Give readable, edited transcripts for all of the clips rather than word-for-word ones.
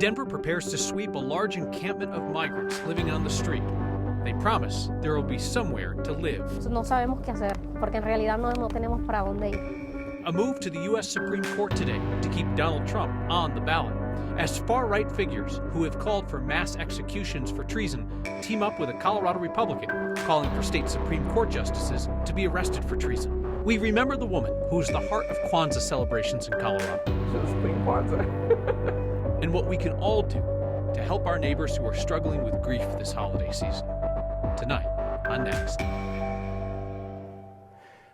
Denver prepares to sweep a large encampment of migrants living on the street. They promise there will be somewhere to live. No sabemos qué hacer, porque en realidad no tenemos para dónde ir. A move to the U.S. Supreme Court today to keep Donald Trump on the ballot, as far-right figures who have called for mass executions for treason team up with a Colorado Republican calling for state Supreme Court justices to be arrested for treason. We remember the woman who's the heart of Kwanzaa celebrations in Colorado. Just Queen Kwanzaa. And what we can all do to help our neighbors who are struggling with grief this holiday season. Tonight on Next.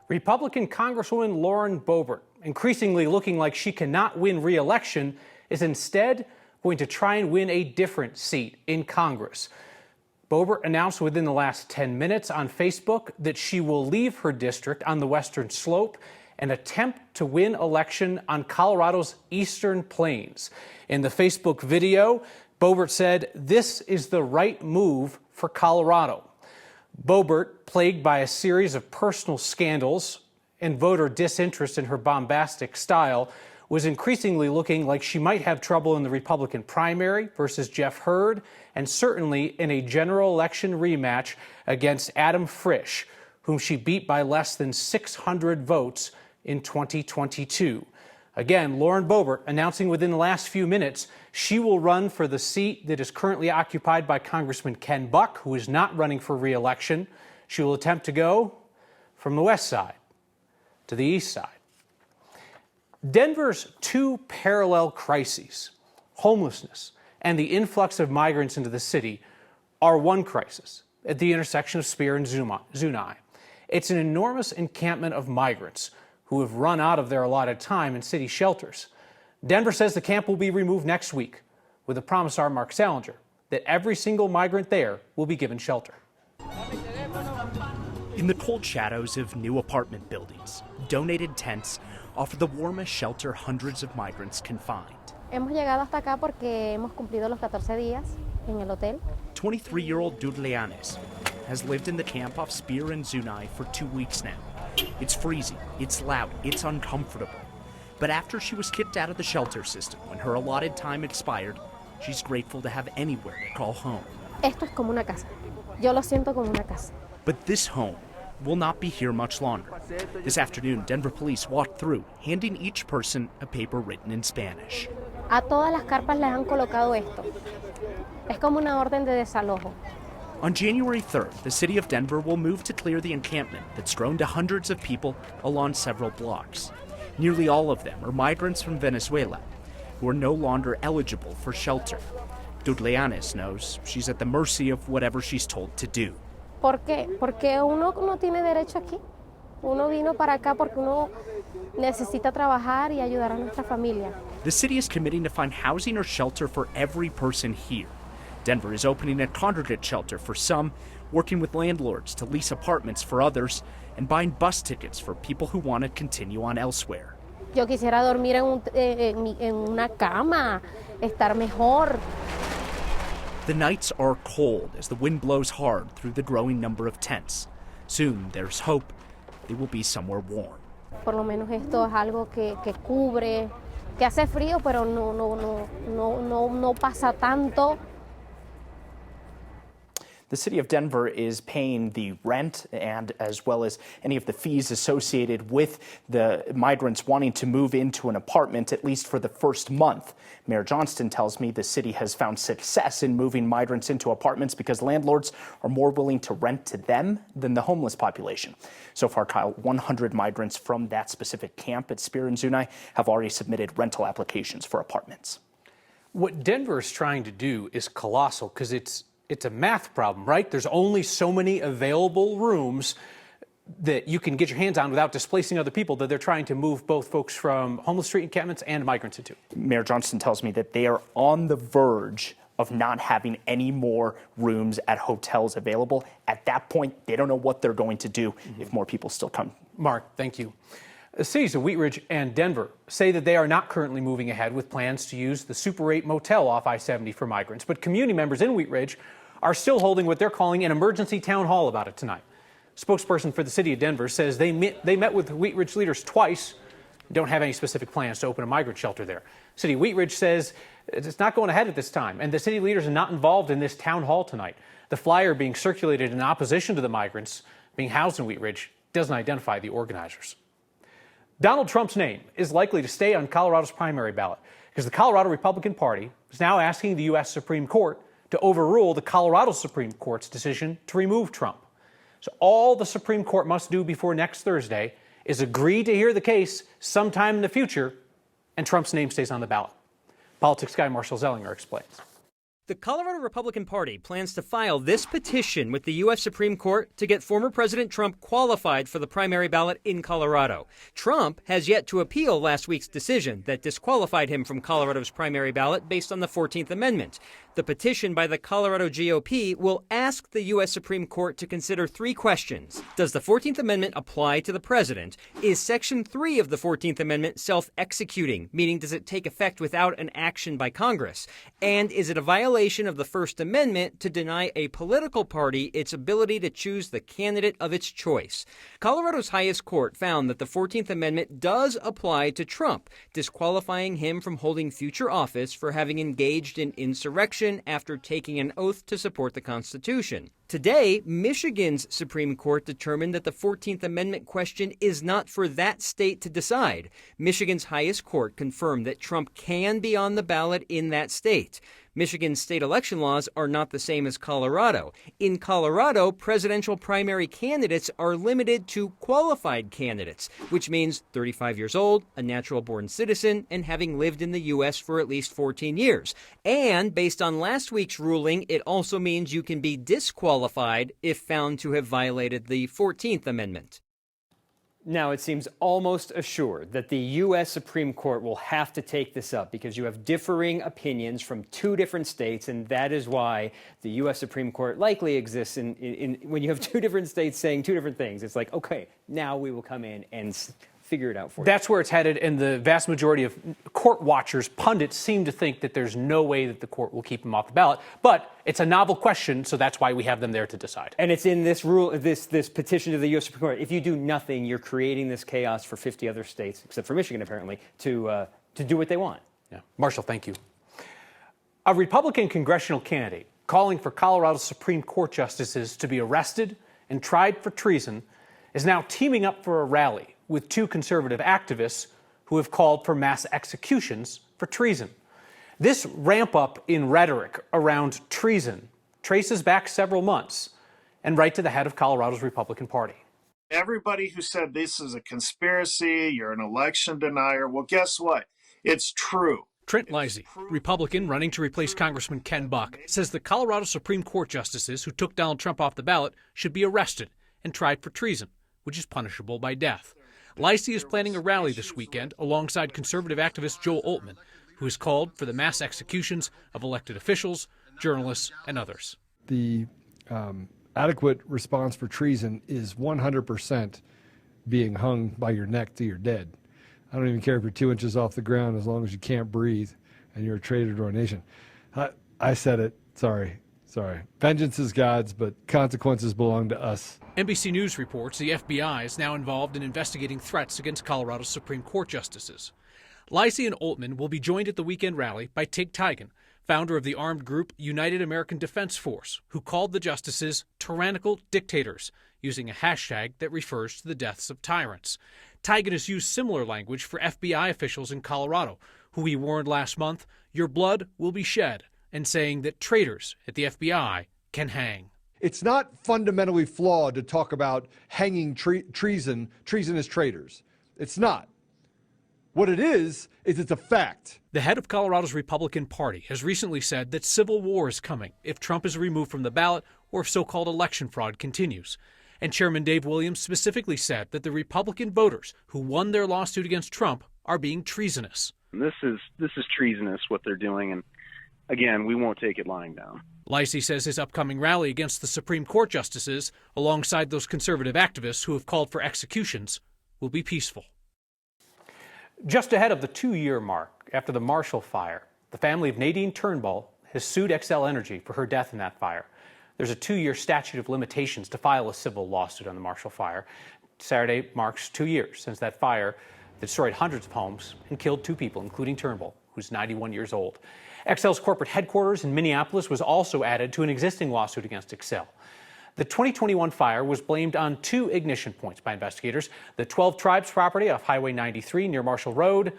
Republican Congresswoman Lauren Boebert, increasingly looking like she cannot win re-election, is instead going to try and win a different seat in Congress. Boebert announced within the last 10 minutes on Facebook that she will leave her district on the Western Slope and attempt to win election on Colorado's Eastern Plains. In the Facebook video, Boebert said, "This is the right move for Colorado." Boebert, plagued by a series of personal scandals and voter disinterest in her bombastic style, was increasingly looking like she might have trouble in the Republican primary versus Jeff Hurd, and certainly in a general election rematch against Adam Frisch, whom she beat by less than 600 votes in 2022. Again, Lauren Boebert announcing within the last few minutes she will run for the seat that is currently occupied by Congressman Ken Buck, who is not running for re-election. She will attempt to go from the west side to the east side. Denver's two parallel crises, homelessness and the influx of migrants into the city, are one crisis at the intersection of Spear and Zuni. It's an enormous encampment of migrants who have run out of their allotted time in city shelters. Denver says the camp will be removed next week, with a promisor, Mark Salinger, that every single migrant there will be given shelter. In the cold shadows of new apartment buildings, donated tents offer the warmest shelter hundreds of migrants can find. Hemos llegado hasta acá porque hemos cumplido los 14 días en el hotel. 23-year-old Dudleanes has lived in the camp off Spear and Zuni for 2 weeks now. It's freezing, it's loud, it's uncomfortable. But after she was kicked out of the shelter system when her allotted time expired, she's grateful to have anywhere to call home. Esto es como una casa. Yo lo siento como una casa. But this home will not be here much longer. This afternoon, Denver police walked through, handing each person a paper written in Spanish. A todas las carpas les han colocado esto. Es como una orden de desalojo. On January 3rd, the city of Denver will move to clear the encampment that's grown to hundreds of people along several blocks. Nearly all of them are migrants from Venezuela who are no longer eligible for shelter. Dudleanes knows she's at the mercy of whatever she's told to do. ¿Por qué? Porque uno no tiene derecho aquí. Uno vino para acá porque uno necesita trabajar y ayudar a nuestra familia. The city is committing to find housing or shelter for every person here. Denver is opening a congregate shelter for some, working with landlords to lease apartments for others, and buying bus tickets for people who want to continue on elsewhere. Yo quisiera dormir en una cama, estar mejor. The nights are cold as the wind blows hard through the growing number of tents. Soon, there's hope they will be somewhere warm. Por lo menos esto es algo que cubre, que hace frío, pero no pasa tanto. The city of Denver is paying the rent and as well as any of the fees associated with the migrants wanting to move into an apartment, at least for the first month. Mayor Johnston tells me the city has found success in moving migrants into apartments because landlords are more willing to rent to them than the homeless population. So far, Kyle, 100 migrants from that specific camp at Spear and Zuni have already submitted rental applications for apartments. What Denver is trying to do is colossal because it's a math problem, right? There's only so many available rooms that you can get your hands on without displacing other people that they're trying to move both folks from homeless street encampments and migrants into. Mayor Johnston tells me that they are on the verge of not having any more rooms at hotels available. At that point, they don't know what they're going to do if more people still come. Mark, thank you. The cities of Wheat Ridge and Denver say that they are not currently moving ahead with plans to use the Super 8 motel off I-70 for migrants, but community members in Wheat Ridge are still holding what they're calling an emergency town hall about it tonight. Spokesperson for the city of Denver says they met with Wheat Ridge leaders twice don't have any specific plans to open a migrant shelter there. City of Wheat Ridge says it's not going ahead at this time, and the city leaders are not involved in this town hall tonight. The flyer being circulated in opposition to the migrants being housed in Wheat Ridge doesn't identify the organizers. Donald Trump's name is likely to stay on Colorado's primary ballot because the Colorado Republican Party is now asking the U.S. Supreme Court to overrule the Colorado Supreme Court's decision to remove Trump. So all the Supreme Court must do before next Thursday is agree to hear the case sometime in the future, and Trump's name stays on the ballot. Politics guy Marshall Zellinger explains. The Colorado Republican Party plans to file this petition with the U.S. Supreme Court to get former President Trump qualified for the primary ballot in Colorado. Trump has yet to appeal last week's decision that disqualified him from Colorado's primary ballot based on the 14th Amendment. The petition by the Colorado GOP will ask the U.S. Supreme Court to consider three questions. Does the 14th Amendment apply to the president? Is Section 3 of the 14th Amendment self-executing, meaning does it take effect without an action by Congress? And is it a violation of the First Amendment to deny a political party its ability to choose the candidate of its choice? Colorado's highest court found that the 14th Amendment does apply to Trump, disqualifying him from holding future office for having engaged in insurrection after taking an oath to support the Constitution. Today, Michigan's Supreme Court determined that the 14th Amendment question is not for that state to decide. Michigan's highest court confirmed that Trump can be on the ballot in that state. Michigan's state election laws are not the same as Colorado. In Colorado, presidential primary candidates are limited to qualified candidates, which means 35 years old, a natural-born citizen, and having lived in the U.S. for at least 14 years. And based on last week's ruling, it also means you can be disqualified if found to have violated the 14th Amendment. Now, it seems almost assured that the U.S. Supreme Court will have to take this up because you have differing opinions from two different states, and that is why the U.S. Supreme Court likely exists in when you have two different states saying two different things. It's like, okay, now we will come in and figure it out for you. That's where it's headed, and the vast majority of court watchers, pundits, seem to think that there's no way that the court will keep him off the ballot. But it's a novel question, so that's why we have them there to decide. And it's in this rule, this petition to the U.S. Supreme Court. If you do nothing, you're creating this chaos for 50 other states, except for Michigan, apparently, to do what they want. Yeah. Marshall, thank you. A Republican congressional candidate calling for Colorado Supreme Court justices to be arrested and tried for treason is now teaming up for a rally with two conservative activists who have called for mass executions for treason. This ramp up in rhetoric around treason traces back several months and right to the head of Colorado's Republican Party. Everybody who said this is a conspiracy, you're an election denier, well, guess what? It's true. Trent Lisey, Republican running to replace Congressman Ken Buck, says the Colorado Supreme Court justices who took Donald Trump off the ballot should be arrested and tried for treason, which is punishable by death. Lisey is planning a rally this weekend alongside conservative activist Joel Oltmann, who has called for the mass executions of elected officials, journalists, and others. The adequate response for treason is 100% being hung by your neck till you're dead. I don't even care if you're 2 inches off the ground as long as you can't breathe and you're a traitor to our nation. I said it. Sorry. Vengeance is God's, but consequences belong to us. NBC News reports the FBI is now involved in investigating threats against Colorado's Supreme Court justices. Lisey and Oltmann will be joined at the weekend rally by Tig Tigan, founder of the armed group United American Defense Force, who called the justices tyrannical dictators, using a hashtag that refers to the deaths of tyrants. Tigan has used similar language for FBI officials in Colorado, who he warned last month, "Your blood will be shed," and saying that traitors at the FBI can hang. It's not fundamentally flawed to talk about hanging treasonous traitors. It's not. What it is it's a fact. The head of Colorado's Republican Party has recently said that civil war is coming if Trump is removed from the ballot or if so-called election fraud continues. And Chairman Dave Williams specifically said that the Republican voters who won their lawsuit against Trump are being treasonous. This is treasonous what they're doing, and again, we won't take it lying down. Lisey says his upcoming rally against the Supreme Court justices, alongside those conservative activists who have called for executions, will be peaceful. Just ahead of the 2-year mark after the Marshall Fire, the family of Nadine Turnbull has sued Xcel Energy for her death in that fire. There's a 2-year statute of limitations to file a civil lawsuit on the Marshall Fire. Saturday marks 2 years since that fire that destroyed hundreds of homes and killed 2 people, including Turnbull, who's 91 years old. Excel's corporate headquarters in Minneapolis was also added to an existing lawsuit against Excel. The 2021 fire was blamed on 2 ignition points by investigators: the 12 Tribes property off Highway 93 near Marshall Road,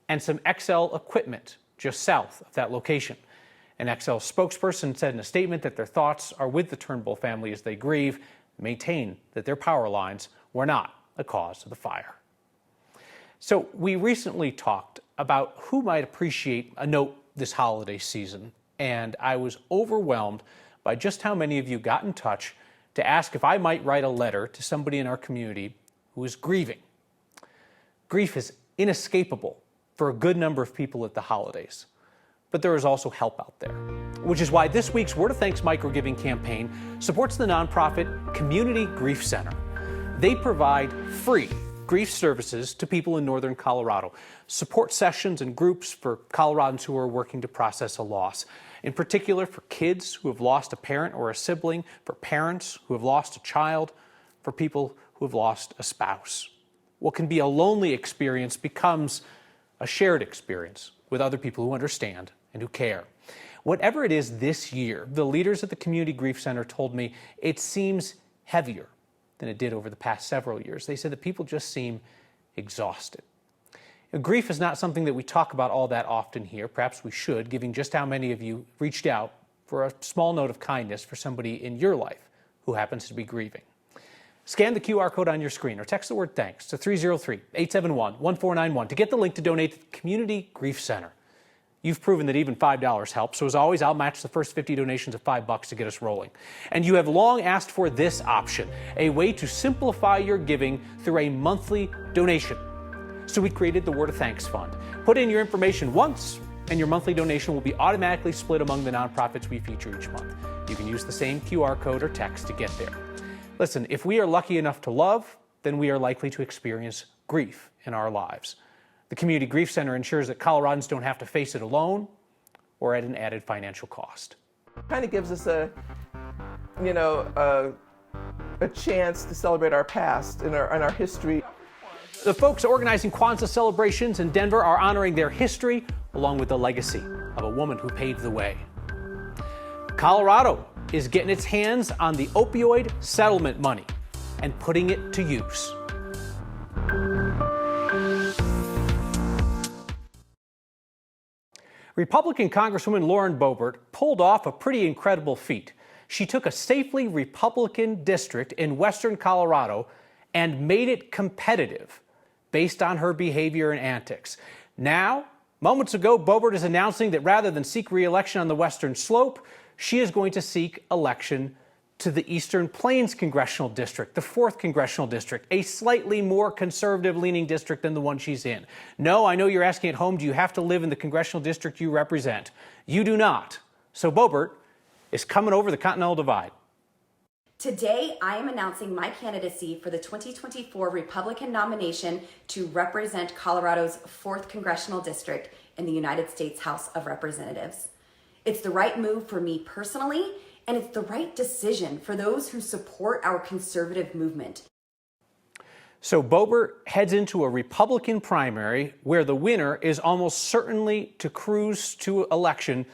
and some Excel equipment just south of that location. An Excel spokesperson said in a statement that their thoughts are with the Turnbull family as they grieve, maintain that their power lines were not a cause of the fire. So we recently talked about who might appreciate a note this holiday season, and I was overwhelmed by just how many of you got in touch to ask if I might write a letter to somebody in our community who is grieving. Grief is inescapable for a good number of people at the holidays, but there is also help out there, which is why this week's Word of Thanks microgiving campaign supports the nonprofit Community Grief Center. They provide free grief services to people in northern Colorado, support sessions and groups for Coloradans who are working to process a loss, in particular for kids who have lost a parent or a sibling, for parents who have lost a child, for people who have lost a spouse. What can be a lonely experience becomes a shared experience with other people who understand and who care. Whatever it is this year, the leaders at the Community Grief Center told me it seems heavier than it did over the past several years. They said that people just seem exhausted. Grief is not something that we talk about all that often here. Perhaps we should, given just how many of you reached out for a small note of kindness for somebody in your life who happens to be grieving. Scan the QR code on your screen or text the word thanks to 303-871-1491 to get the link to donate to the Community Grief Center. You've proven that even $5 helps, so as always, I'll match the first 50 donations of $5 to get us rolling. And you have long asked for this option, a way to simplify your giving through a monthly donation. So we created the Word of Thanks Fund. Put in your information once, and your monthly donation will be automatically split among the nonprofits we feature each month. You can use the same QR code or text to get there. Listen, if we are lucky enough to love, then we are likely to experience grief in our lives. The Community Grief Center ensures that Coloradans don't have to face it alone or at an added financial cost. Kind of gives us a chance to celebrate our past and our history. The folks organizing Kwanzaa celebrations in Denver are honoring their history along with the legacy of a woman who paved the way. Colorado is getting its hands on the opioid settlement money and putting it to use. Republican Congresswoman Lauren Boebert pulled off a pretty incredible feat. She took a safely Republican district in western Colorado and made it competitive based on her behavior and antics. Now, moments ago, Boebert is announcing that rather than seek re-election on the Western Slope, she is going to seek election to the Eastern Plains Congressional District, the 4th Congressional District, a slightly more conservative-leaning district than the one she's in. No, I know you're asking at home, do you have to live in the congressional district you represent? You do not. So Boebert is coming over the Continental Divide. Today, I am announcing my candidacy for the 2024 Republican nomination to represent Colorado's 4th Congressional District in the United States House of Representatives. It's the right move for me personally, and it's the right decision for those who support our conservative movement. So Boebert heads into a Republican primary where the winner is almost certainly to cruise to election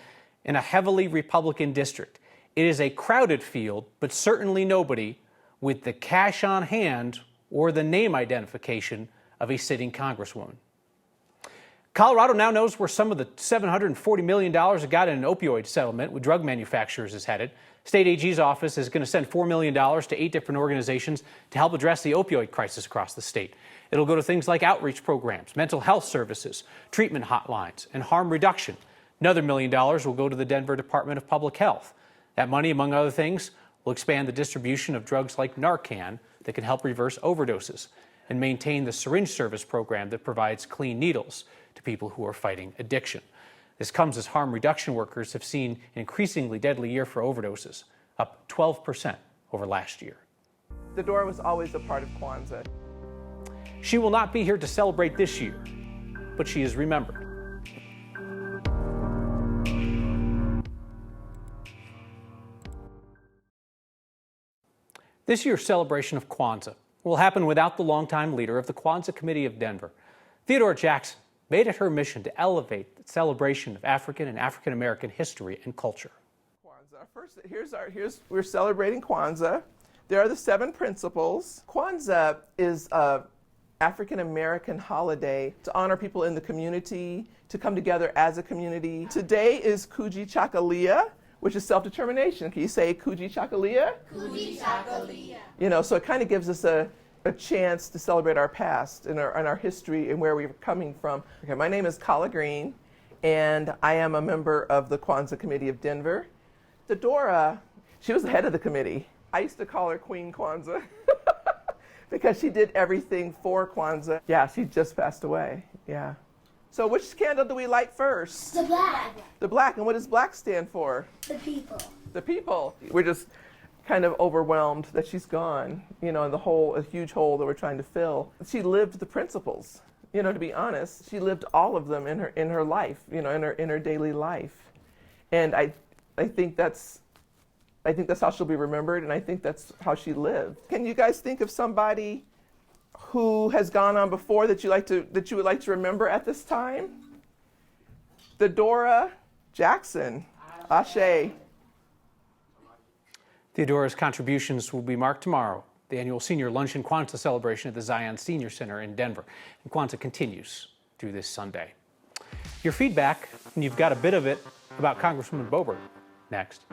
in a heavily Republican district. It is a crowded field, but certainly nobody with the cash on hand or the name identification of a sitting congresswoman. Colorado now knows where some of the $740 million it got in an opioid settlement with drug manufacturers is headed. State AG's office is going to send $4 million to 8 different organizations to help address the opioid crisis across the state. It'll go to things like outreach programs, mental health services, treatment hotlines, and harm reduction. Another $1 million will go to the Denver Department of Public Health. That money, among other things, will expand the distribution of drugs like Narcan that can help reverse overdoses and maintain the syringe service program that provides clean needles to people who are fighting addiction. This comes as harm reduction workers have seen an increasingly deadly year for overdoses, up 12% over last year. Theodora was always a part of Kwanzaa. She will not be here to celebrate this year, but she is remembered. This year's celebration of Kwanzaa will happen without the longtime leader of the Kwanzaa Committee of Denver. Theodora Jackson made it her mission to elevate the celebration of African and African American history and culture. Kwanzaa. First, we're celebrating Kwanzaa. There are the 7 principles. Kwanzaa is an African American holiday to honor people in the community, to come together as a community. Today is Kuji Chakalia, which is self-determination. Can you say Kuji Chakalia? Kuji Chakalia. You know, so it kind of gives us a chance to celebrate our past and our history and where we're coming from. Okay, my name is Kala Green, and I am a member of the Kwanzaa Committee of Denver. Theodora, she was the head of the committee. I used to call her Queen Kwanzaa because she did everything for Kwanzaa. Yeah, she just passed away, yeah. So which candle do we light first? The black. The black, and what does black stand for? The people. The people. We're just kind of overwhelmed that she's gone, you know, and a huge hole that we're trying to fill. She lived the principles, you know, to be honest. She lived all of them in her life, you know, in her daily life. And I think that's how she'll be remembered, and I think that's how she lived. Can you guys think of somebody who has gone on before that you would like to remember at this time? Theodora Jackson. Ashe. Theodora's contributions will be marked tomorrow, the annual Senior Luncheon Kwanzaa celebration at the Zion Senior Center in Denver. And Kwanzaa continues through this Sunday. Your feedback, and you've got a bit of it, about Congresswoman Boebert, next.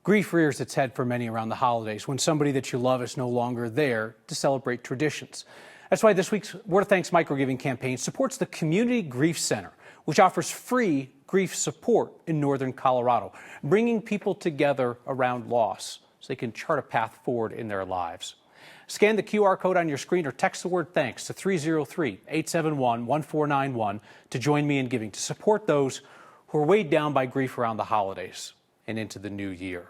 Grief rears its head for many around the holidays when somebody that you love is no longer there to celebrate traditions. That's why this week's Word of Thanks microgiving campaign supports the Community Grief Center, which offers free grief support in northern Colorado, bringing people together around loss so they can chart a path forward in their lives. Scan the QR code on your screen or text the word THANKS to 303-871-1491 to join me in giving to support those who are weighed down by grief around the holidays and into the new year.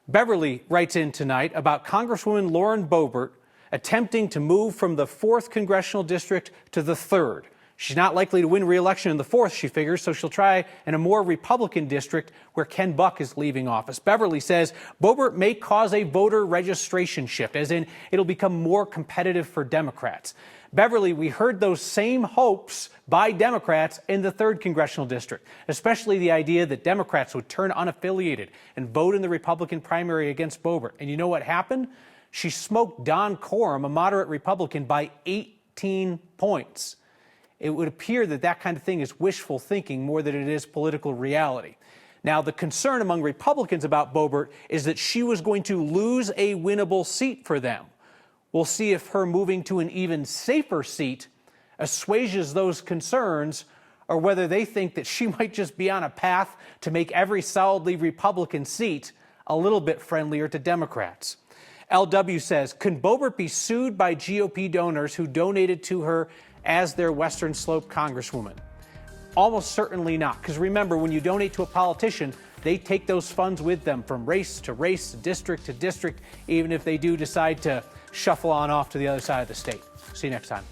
Beverly writes in tonight about Congresswoman Lauren Boebert attempting to move from the 4th Congressional District to the 3rd. She's not likely to win re-election in the 4th, she figures, so she'll try in a more Republican district where Ken Buck is leaving office. Beverly says Boebert may cause a voter registration shift, as in it'll become more competitive for Democrats. Beverly, we heard those same hopes by Democrats in the 3rd Congressional District, especially the idea that Democrats would turn unaffiliated and vote in the Republican primary against Boebert. And you know what happened? She smoked Don Coram, a moderate Republican, by 18 points. It would appear that that kind of thing is wishful thinking more than it is political reality. Now, the concern among Republicans about Boebert is that she was going to lose a winnable seat for them. We'll see if her moving to an even safer seat assuages those concerns, or whether they think that she might just be on a path to make every solidly Republican seat a little bit friendlier to Democrats. LW says, can Boebert be sued by GOP donors who donated to her as their Western Slope Congresswoman? Almost certainly not, because remember, when you donate to a politician, they take those funds with them from race, district to district, even if they do decide to shuffle on off to the other side of the state. See you next time.